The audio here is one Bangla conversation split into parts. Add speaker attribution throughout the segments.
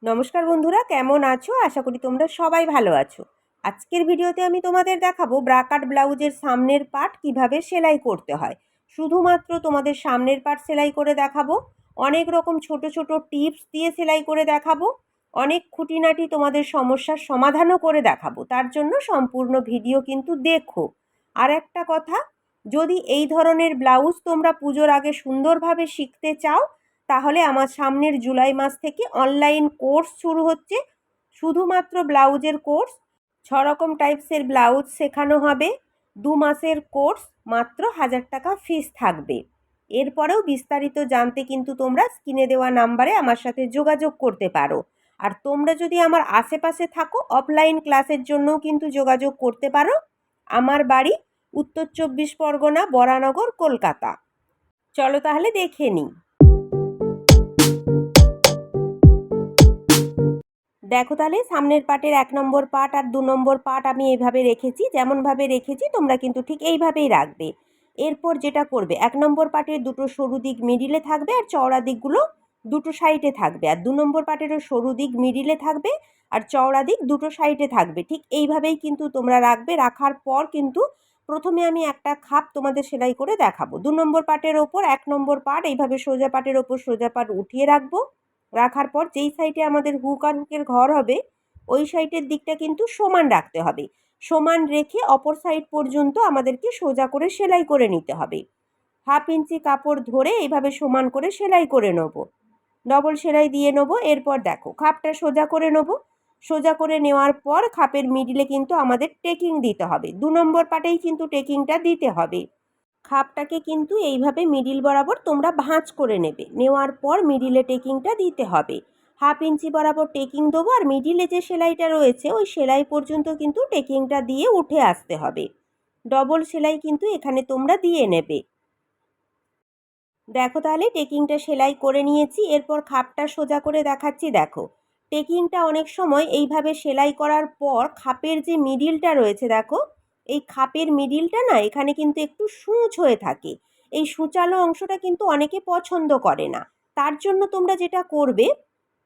Speaker 1: নমস্কার বন্ধুরা, কেমন আছো? আশা করি তোমরা সবাই ভালো আছো। আজকের ভিডিওতে আমি তোমাদের দেখাবো ব্রা কাট ব্লাউজের সামনের পার্ট কিভাবে সেলাই করতে হয়। শুধুমাত্র তোমাদের সামনের পার্ট সেলাই করে দেখাবো, অনেক রকম ছোট ছোট টিপস দিয়ে সেলাই করে দেখাবো, অনেক খুঁটিনাটি তোমাদের সমস্যার সমাধানও করে দেখাবো। তার জন্য সম্পূর্ণ ভিডিও কিন্তু দেখো। আর একটা কথা, যদি এই ধরনের ব্লাউজ তোমরা পুজোর আগে সুন্দরভাবে শিখতে চাও, তাহলে আমার সামনের জুলাই মাস থেকে অনলাইন কোর্স শুরু হচ্ছে। শুধুমাত্র ব্লাউজের কোর্স, 6 রকম টাইপসের ব্লাউজ শেখানো হবে। 2 মাসের কোর্স, মাত্র 1000 টাকা ফিস থাকবে। এরপরেও বিস্তারিত জানতে কিন্তু তোমরা স্ক্রিনে দেওয়া নাম্বারে আমার সাথে যোগাযোগ করতে পারো। আর তোমরা যদি আমার আশেপাশে থাকো, অফলাইন ক্লাসের জন্যও কিন্তু যোগাযোগ করতে পারো। আমার বাড়ি উত্তর 24 পরগনা, বরানগর, কলকাতা। চলো তাহলে দেখে নিই। দেখো তাহলে সামনের পার্টের 1 নম্বর পার্ট আর 2 নম্বর পার্ট আমি এইভাবে রেখেছি। যেমনভাবে রেখেছি তোমরা কিন্তু ঠিক এইভাবেই রাখবে। এরপর যেটা করবে, 1 নম্বর পার্টের দুটো সরু দিক মিডিলে থাকবে আর চওড়া দিকগুলো দুটো সাইডে থাকবে। আর 2 নম্বর পার্টেরও সরু দিক মিডিলে থাকবে আর চওড়া দিক দুটো সাইডে থাকবে। ঠিক এইভাবেই কিন্তু তোমরা রাখবে। রাখার পর কিন্তু প্রথমে আমি একটা খাপ তোমাদের সেলাই করে দেখাবো। 2 নম্বর পার্টের ওপর 1 নম্বর পার্ট এইভাবে সোজা পার্টের ওপর সোজা পার্ট উঠিয়ে রাখবো। রাখার পর যেই সাইডে আমাদের হুক আর হুকের ঘর হবে, ওই সাইডের দিকটা কিন্তু সমান রাখতে হবে। সমান রেখে অপর সাইড পর্যন্ত আমাদেরকে সোজা করে সেলাই করে নিতে হবে। 1/2 ইঞ্চি কাপড় ধরে এইভাবে সমান করে সেলাই করে নেব। ডবল সেলাই দিয়ে নেব। এরপর দেখো খাপটা সোজা করে নেব। সোজা করে নেওয়ার পর খাপের মিডিলে কিন্তু আমাদের টেকিং দিতে হবে। 2 নম্বর পাটেই কিন্তু টেকিংটা দিতে হবে। খাপটাকে কিন্তু এইভাবে মিডিল বরাবর তোমরা ভাঁজ করে নেবে। নেওয়ার পর মিডিলে টেকিংটা দিতে হবে। 1/2 ইঞ্চি বরাবর টেকিং দেবো আর মিডিলে যে সেলাইটা রয়েছে ওই সেলাই পর্যন্ত কিন্তু টেকিংটা দিয়ে উঠে আসতে হবে। ডবল সেলাই কিন্তু এখানে তোমরা দিয়ে নেবে। দেখো তাহলে টেকিংটা সেলাই করে নিয়েছি। এরপর খাপটা সোজা করে দেখাচ্ছি। দেখো টেকিংটা অনেক সময় এইভাবে সেলাই করার পর খাপের যে মিডিলটা রয়েছে, দেখো এই খাপের মিডিলটা না এখানে কিন্তু একটু সূচ হয়ে থাকে। এই সূচালো অংশটা কিন্তু অনেকে পছন্দ করে না। তার জন্য তোমরা যেটা করবে,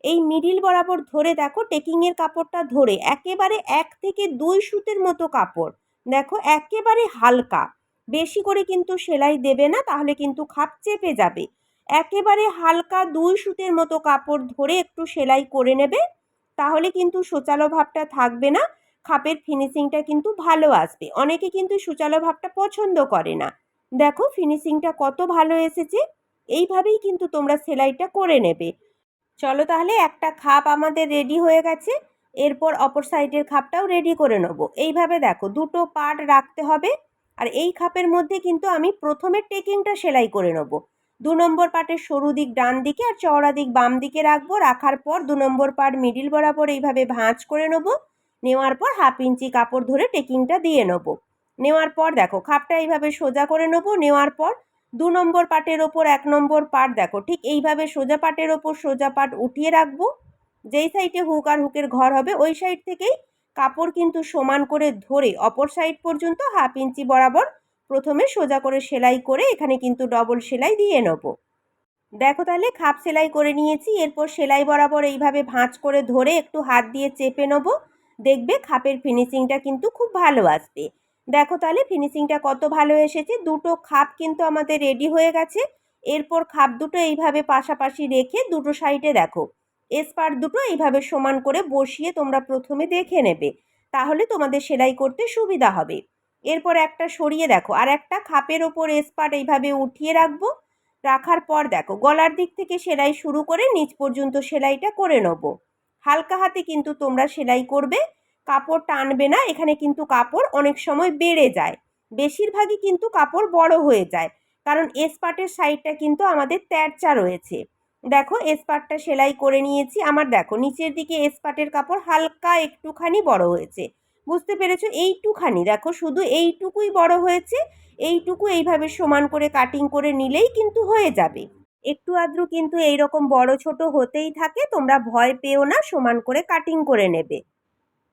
Speaker 1: এই মিডিল বরাবর ধরে দেখো টেকিংয়ের কাপড়টা ধরে একেবারে 1 থেকে 2 সুতের মতো কাপড়, দেখো একেবারে হালকা, বেশি করে কিন্তু সেলাই দেবে না, তাহলে কিন্তু খাপ চেপে যাবে। একেবারে হালকা 2 সুতের মতো কাপড় ধরে একটু সেলাই করে নেবে, তাহলে কিন্তু সোচালো ভাবটা থাকবে না। খাপের ফিনিশিংটা কিন্তু ভালো আসবে। অনেকে কিন্তু সুচালো ভাবটা পছন্দ করে না। দেখো ফিনিশিংটা কত ভালো এসেছে। এইভাবেই কিন্তু তোমরা সেলাইটা করে নেবে। চলো তাহলে একটা খাপ আমাদের রেডি হয়ে গেছে। এরপর অপর সাইডের খাপটাও রেডি করে নেব। এইভাবে দেখো দুটো পার্ট রাখতে হবে। আর এই খাপের মধ্যে কিন্তু আমি প্রথমে টেকিংটা সেলাই করে নেব। 2 নম্বর পার্টের সরু দিক ডান দিকে আর চওড়া দিক বাম দিকে রাখবো। রাখার পর 2 নম্বর পার্ট মিডিল বরাবর এইভাবে ভাঁজ করে নেব। নেওয়ার পর 1/2 ইঞ্চি কাপড় ধরে টেকিংটা দিয়ে নেব। নেওয়ার পর দেখো খাপটা এইভাবে সোজা করে নেব। নেওয়ার পর 2 নম্বর পাটের ওপর 1 নম্বর পাট দেখো ঠিক এইভাবে সোজা পাটের ওপর সোজা পাট উঠিয়ে রাখবো। যেই সাইডে হুক আর হুকের ঘর হবে ওই সাইড থেকেই কাপড় কিন্তু সমান করে ধরে অপর সাইড পর্যন্ত 1/2 ইঞ্চি বরাবর প্রথমে সোজা করে সেলাই করে এখানে কিন্তু ডবল সেলাই দিয়ে নেব। দেখো তাহলে খাপ সেলাই করে নিয়েছি। এরপর সেলাই বরাবর এইভাবে ভাঁজ করে ধরে একটু হাত দিয়ে চেপে নেব। দেখবে খাপের ফিনিশিংটা কিন্তু খুব ভালো আসবে। দেখো তাহলে ফিনিশিংটা কত ভালো এসেছে। দুটো খাপ কিন্তু আমাদের রেডি হয়ে গেছে। এরপর খাপ দুটো এইভাবে পাশাপাশি রেখে দুটো সাইডে দেখো এসপার দুটো এইভাবে সমান করে বসিয়ে তোমরা প্রথমে দেখে নেবে, তাহলে তোমাদের সেলাই করতে সুবিধা হবে। এরপর একটা সরিয়ে দেখো আর একটা খাপের ওপর এসপার এইভাবে উঠিয়ে রাখবো। রাখার পর দেখো গলার দিক থেকে সেলাই শুরু করে নিচ পর্যন্ত সেলাইটা করে নেব। হালকা হাতে কিন্তু তোমরা সেলাই করবে, কাপড় টানবে না। এখানে কিন্তু কাপড় অনেক সময় বেড়ে যায়, বেশিরভাগই কিন্তু কাপড় বড় হয়ে যায়, কারণ এসপাটের সাইডটা কিন্তু আমাদের তেরচা রয়েছে। দেখো এসপাটটা সেলাই করে নিয়েছি। আমার দেখো নিচের দিকে এসপাটের কাপড় হালকা একটুখানি বড় হয়েছে, বুঝতে পেরেছো? এইটুখানি দেখো, শুধু এইটুকুই বড় হয়েছে। এইটুকু এইভাবে সমান করে কাটিং করে নিলেই কিন্তু হয়ে যাবে। একটু আদ্রু কিন্তু এইরকম বড় ছোট হতেই থাকে, তোমরা ভয় পেও না, সমান করে কাটিং করে নেবে।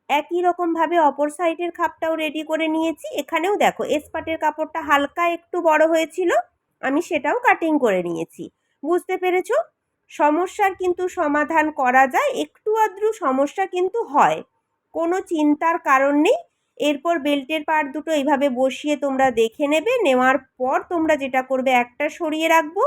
Speaker 1: একই রকমভাবে অপর সাইডের খাপটাও রেডি করে নিয়েছি। এখানেও দেখো এসপাটের কাপড়টা হালকা একটু বড় হয়েছিল, আমি সেটাও কাটিং করে নিয়েছি। বুঝতে পেরেছো? সমস্যার কিন্তু সমাধান করা যায়, একটু আধটু সমস্যা কিন্তু হয়, কোনো চিন্তার কারণ নেই। এরপর বেল্টের পার্ট দুটো এইভাবে বসিয়ে তোমরা দেখে নেবে। নেওয়ার পর তোমরা যেটা করবে, একটা সরিয়ে রাখবো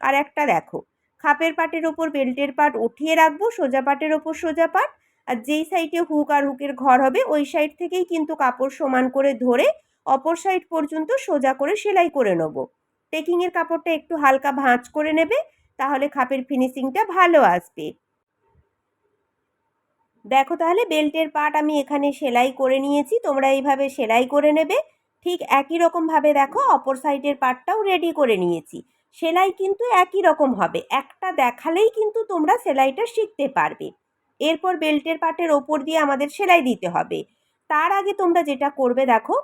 Speaker 1: আর একটা দেখো খাপের পাটের ওপর বেল্টের পার্ট উঠিয়ে রাখবো, সোজা পাটের ওপর সোজা পাট, আর যেই সাইডে হুক আর হুকের ঘর হবে ওই সাইড থেকেই কিন্তু কাপড় সমান করে ধরে অপর সাইড পর্যন্ত সোজা করে সেলাই করে নেব। টেকিংয়ের কাপড়টা একটু হালকা ভাঁজ করে নেবে, তাহলে খাপের ফিনিশিংটা ভালো আসবে। দেখো তাহলে বেল্টের পার্ট আমি এখানে সেলাই করে নিয়েছি, তোমরা এইভাবে সেলাই করে নেবে। ঠিক একই রকমভাবে দেখো অপর সাইডের পার্টটাও রেডি করে নিয়েছি। সেলাই কিন্তু একই রকম হবে, একটা দেখালেই কিন্তু তোমরা সেলাইটা শিখতে পারবে। এরপর বেল্টের পার্টের ওপর দিয়ে আমাদের সেলাই দিতে হবে। তার আগে তোমরা যেটা করবে দেখো,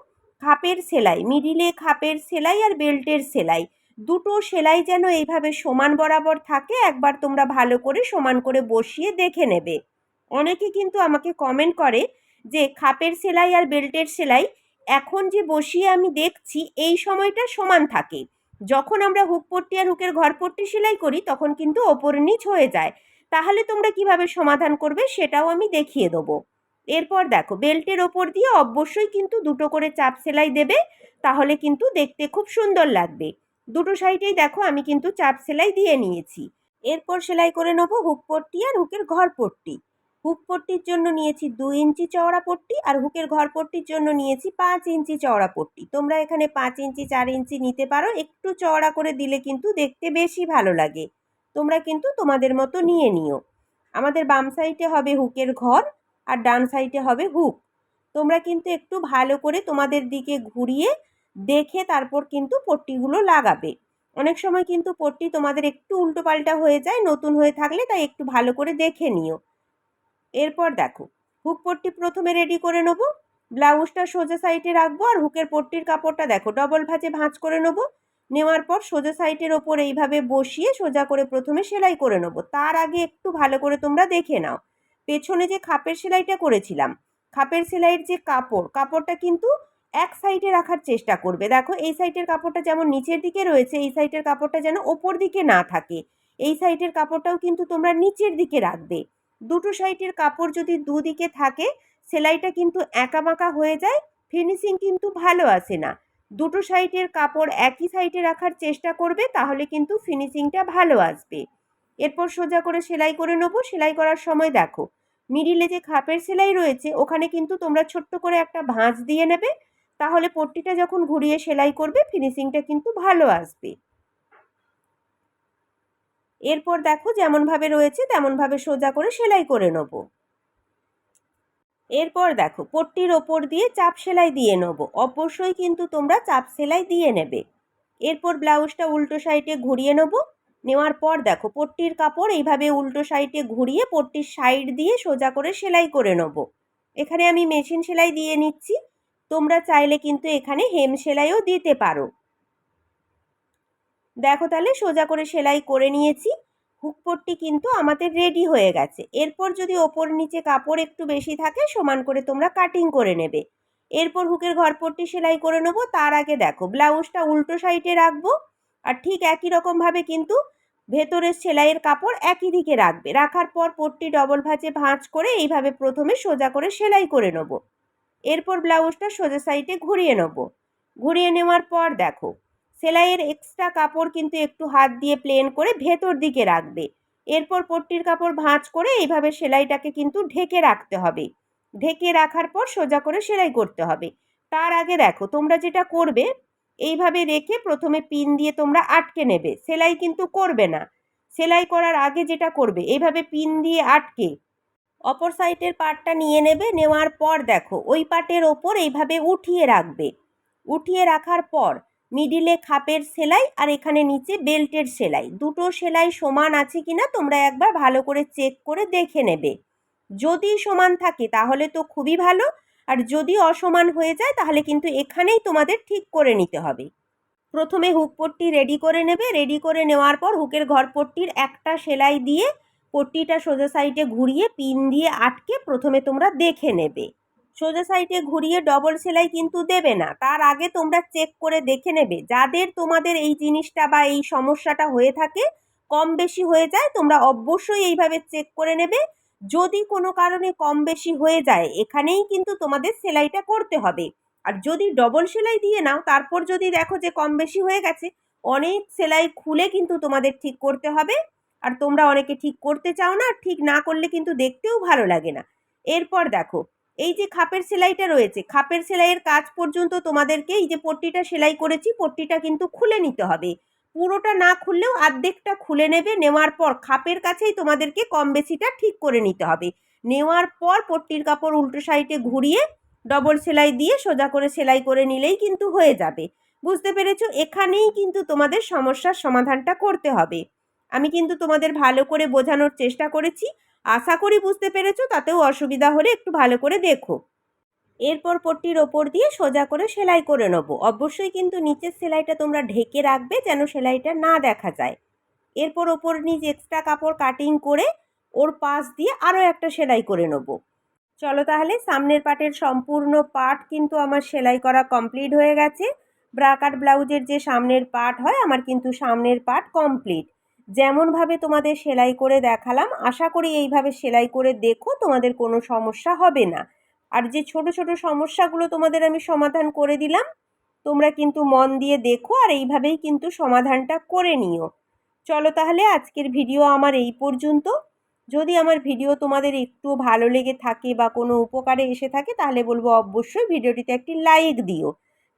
Speaker 1: খাপের সেলাই, মিডিলে খাপের সেলাই আর বেল্টের সেলাই, দুটো সেলাই যেন এইভাবে সমান বরাবর থাকে, একবার তোমরা ভালো করে সমান করে বসিয়ে দেখে নেবে। অনেকে কিন্তু আমাকে কমেন্ট করে যে খাপের সেলাই আর বেল্টের সেলাই এখন যে বসিয়ে আমি দেখছি এই সময়টা সমান থাকে, যখন আমরা হুক পট্টি আর হুকের ঘর পট্টি সেলাই করি তখন কিন্তু ওপর নিচ হয়ে যায়। তাহলে তোমরা কিভাবে সমাধান করবে সেটাও আমি দেখিয়ে দেবো। এরপর দেখো বেল্টের ওপর দিয়ে অবশ্যই কিন্তু দুটো করে চাপ সেলাই দেবে, তাহলে কিন্তু দেখতে খুব সুন্দর লাগবে। দুটো সাইডেই দেখো আমি কিন্তু চাপ সেলাই দিয়ে নিয়েছি। এরপর সেলাই করে নেবো হুক পট্টি আর হুকের ঘর পট্টি। হুক পট্টির জন্য নিয়েছি 2 ইঞ্চি চওড়া পট্টি, আর হুকের ঘর পট্টির জন্য নিয়েছি 5 ইঞ্চি চওড়া পট্টি। তোমরা এখানে 5 ইঞ্চি 4 ইঞ্চি নিতে পারো, একটু চওড়া করে দিলে কিন্তু দেখতে বেশি ভালো লাগে। তোমরা কিন্তু তোমাদের মতো নিয়ে নিও। আমাদের বাম সাইডে হবে হুকের ঘর আর ডান সাইডে হবে হুক। তোমরা কিন্তু একটু ভালো করে তোমাদের দিকে ঘুরিয়ে দেখে তারপর কিন্তু পট্টিগুলো লাগাবে। অনেক সময় কিন্তু পট্টি তোমাদের একটু উল্টো পাল্টা হয়ে যায় নতুন হয়ে থাকলে, তাই একটু ভালো করে দেখে নিও। এরপর দেখো হুক পট্টি প্রথমে রেডি করে নেবো। ব্লাউজটা সোজা সাইডে রাখবো আর হুকের পট্টির কাপড়টা দেখো ডবল ভাঁজে ভাঁজ করে নেবো। নেওয়ার পর সোজা সাইডের ওপর এইভাবে বসিয়ে সোজা করে প্রথমে সেলাই করে নেবো। তার আগে একটু ভালো করে তোমরা দেখে নাও, পেছনে যে খাপের সেলাইটা করেছিলাম, খাপের সেলাইয়ের যে কাপড়টা কিন্তু এক সাইডে রাখার চেষ্টা করবে। দেখো এই সাইডের কাপড়টা যেমন নিচের দিকে রয়েছে, এই সাইডের কাপড়টা যেন ওপর দিকে না থাকে। এই সাইডের কাপড়টাও কিন্তু তোমরা নিচের দিকে রাখবে। দুটো সাইডের কাপড় যদি দুদিকে থাকে সেলাইটা কিন্তু এঁকাবাঁকা হয়ে যায়, ফিনিশিং কিন্তু ভালো আসে না। দুটো সাইডের কাপড় একই সাইডে রাখার চেষ্টা করবে, তাহলে কিন্তু ফিনিশিংটা ভালো আসবে। এরপর সোজা করে সেলাই করে নেবো। সেলাই করার সময় দেখো মিডিলে যে খাপের সেলাই রয়েছে ওখানে কিন্তু তোমরা ছোট্ট করে একটা ভাঁজ দিয়ে নেবে, তাহলে পট্টিটা যখন ঘুরিয়ে সেলাই করবে ফিনিশিংটা কিন্তু ভালো আসবে। এরপর দেখো যেমনভাবে রয়েছে তেমনভাবে সোজা করে সেলাই করে নেব। এরপর দেখো পট্টির ওপর দিয়ে চাপ সেলাই দিয়ে নেব, অবশ্যই কিন্তু তোমরা চাপ সেলাই দিয়ে নেবে। এরপর ব্লাউজটা উল্টো সাইডে ঘুরিয়ে নেব। নেওয়ার পর দেখো পট্টির কাপড় এইভাবে উল্টো সাইডে ঘুরিয়ে পট্টির সাইড দিয়ে সোজা করে সেলাই করে নেব। এখানে আমি মেশিন সেলাই দিয়ে নিচ্ছি, তোমরা চাইলে কিন্তু এখানে হেম সেলাইও দিতে পারো। দেখো তাহলে সোজা করে সেলাই করে নিয়েছি। হুক পট্টি কিন্তু আমাদের রেডি হয়ে গেছে। এরপর যদি ওপর নিচে কাপড় একটু বেশি থাকে সমান করে তোমরা কাটিং করে নেবে। এরপর হুকের ঘর পট্টি সেলাই করে নেবো। তার আগে দেখো ব্লাউজটা উল্টো সাইডে রাখবো, আর ঠিক একই রকমভাবে কিন্তু ভেতরের সেলাইয়ের কাপড় একই দিকে রাখবে। রাখার পর পট্টি ডবল ভাঁজে ভাঁজ করে এইভাবে প্রথমে সোজা করে সেলাই করে নেবো। এরপর ব্লাউজটা সোজা সাইডে ঘুরিয়ে নেবো। ঘুরিয়ে নেওয়ার পর দেখো সেলাইয়ের এক্সট্রা কাপড় কিন্তু একটু হাত দিয়ে প্লেন করে ভেতর দিকে রাখবে। এরপর পট্টির কাপড় ভাঁজ করে এইভাবে সেলাইটাকে কিন্তু ঢেকে রাখতে হবে। ঢেকে রাখার পর সোজা করে সেলাই করতে হবে। তার আগে দেখো তোমরা যেটা করবে, এইভাবে রেখে প্রথমে পিন দিয়ে তোমরা আটকে নেবে, সেলাই কিন্তু করবে না। সেলাই করার আগে যেটা করবে এইভাবে পিন দিয়ে আটকে অপর সাইডের পার্টটা নিয়ে নেবে। নেওয়ার পর দেখো ওই পার্টের ওপর এইভাবে উঠিয়ে রাখবে। উঠিয়ে রাখার পর মিডিলে খাপের সেলাই আর এখানে নিচে বেল্টের সেলাই, দুটো সেলাই সমান আছে কিনা তোমরা একবার ভালো করে চেক করে দেখে নেবে। যদি সমান থাকে তাহলে তো খুবই ভালো, আর যদি অসমান হয়ে যায় তাহলে কিন্তু এখানেই তোমাদের ঠিক করে নিতে হবে। প্রথমে হুক পট্টি রেডি করে নেবে। রেডি করে নেওয়ার পর হুকের ঘর পট্টির একটা সেলাই দিয়ে পট্টিটা সোজা সাইডে ঘুরিয়ে পিন দিয়ে আটকে প্রথমে তোমরা দেখে নেবে। সোজা সাইডে ঘুরিয়ে ডবল সেলাই কিন্তু দেবে না, তার আগে তোমরা চেক করে দেখে নেবে। যাদের তোমাদের এই জিনিসটা বা এই সমস্যাটা হয়ে থাকে কম বেশি হয়ে যায় তোমরা অবশ্যই এইভাবে চেক করে নেবে। যদি কোনো কারণে কম বেশি হয়ে যায় এখানেই কিন্তু তোমাদের সেলাইটা করতে হবে। আর যদি ডবল সেলাই দিয়ে নাও তারপর যদি দেখো যে কম বেশি হয়ে গেছে, অনেক সেলাই খুলে কিন্তু তোমাদের ঠিক করতে হবে। আর তোমরা অনেকে ঠিক করতে চাও না, ঠিক না করলে কিন্তু দেখতেও ভালো লাগে না। এরপর দেখো এই যে খাপের সেলাইটা রয়েছে, খাপের সেলাইয়ের কাজ পর্যন্ত তোমাদেরকে এই যে পট্টিটা সেলাই করেছি পট্টিটা কিন্তু খুলে নিতে হবে। পুরোটা না খুললেও অর্ধেকটা খুলে নেবে। নেওয়ার পর খাপের কাছেই তোমাদেরকে কম বেশিটা ঠিক করে নিতে হবে। নেওয়ার পর পট্টির কাপড় উল্টো সাইডে ঘুরিয়ে ডবল সেলাই দিয়ে সোজা করে সেলাই করে নিলেই কিন্তু হয়ে যাবে। বুঝতে পেরেছো? এখানেই কিন্তু তোমাদের সমস্যার সমাধানটা করতে হবে। আমি কিন্তু তোমাদের ভালো করে বোঝানোর চেষ্টা করেছি, আশা করি বুঝতে পেরেছো। তাতেও অসুবিধা হলে একটু ভালো করে দেখো। এরপর পট্টির ওপর দিয়ে সোজা করে সেলাই করে নেবো। অবশ্যই কিন্তু নিচের সেলাইটা তোমরা ঢেকে রাখবে যেন সেলাইটা না দেখা যায়। এরপর ওপর নিচ এক্সট্রা কাপড় কাটিং করে ওর পাশ দিয়ে আরও একটা সেলাই করে নেবো। চলো তাহলে সামনের পাটের সম্পূর্ণ পার্ট কিন্তু আমার সেলাই করা কমপ্লিট হয়ে গেছে। ব্রা কাট ব্লাউজের যে সামনের পার্ট হয় আমার কিন্তু সামনের পার্ট কমপ্লিট। যেমনভাবে তোমাদের সেলাই করে দেখালাম আশা করি এইভাবে সেলাই করে দেখো, তোমাদের কোনো সমস্যা হবে না। আর যে ছোট ছোট সমস্যাগুলো তোমাদের আমি সমাধান করে দিলাম তোমরা কিন্তু মন দিয়ে দেখো আর এইভাবেই কিন্তু সমাধানটা করে নিও। চলো তাহলে আজকের ভিডিও আমার এই পর্যন্ত। যদি আমার ভিডিও তোমাদের একটু ভালো লেগে থাকে বা কোনো উপকারে এসে থাকে তাহলে বলবো অবশ্যই ভিডিওটিতে একটি লাইক দিও।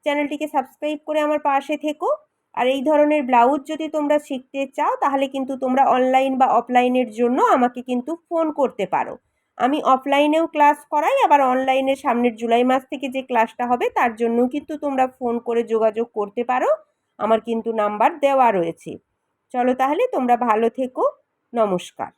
Speaker 1: চ্যানেলটিকে সাবস্ক্রাইব করে আমার পাশে থেকো। আর এই ধরনের ব্লাউজ যদি তোমরা শিখতে চাও তাহলে কিন্তু তোমরা অনলাইন বা অফলাইনের জন্য আমাকে কিন্তু ফোন করতে পারো। আমি অফলাইনেও ক্লাস করাই, আবার অনলাইনে সামনের জুলাই মাস থেকে যে ক্লাসটা হবে তার জন্যও কিন্তু তোমরা ফোন করে যোগাযোগ করতে পারো। আমার কিন্তু নাম্বার দেওয়া রয়েছে। চলো তাহলে তোমরা ভালো থেকো। নমস্কার।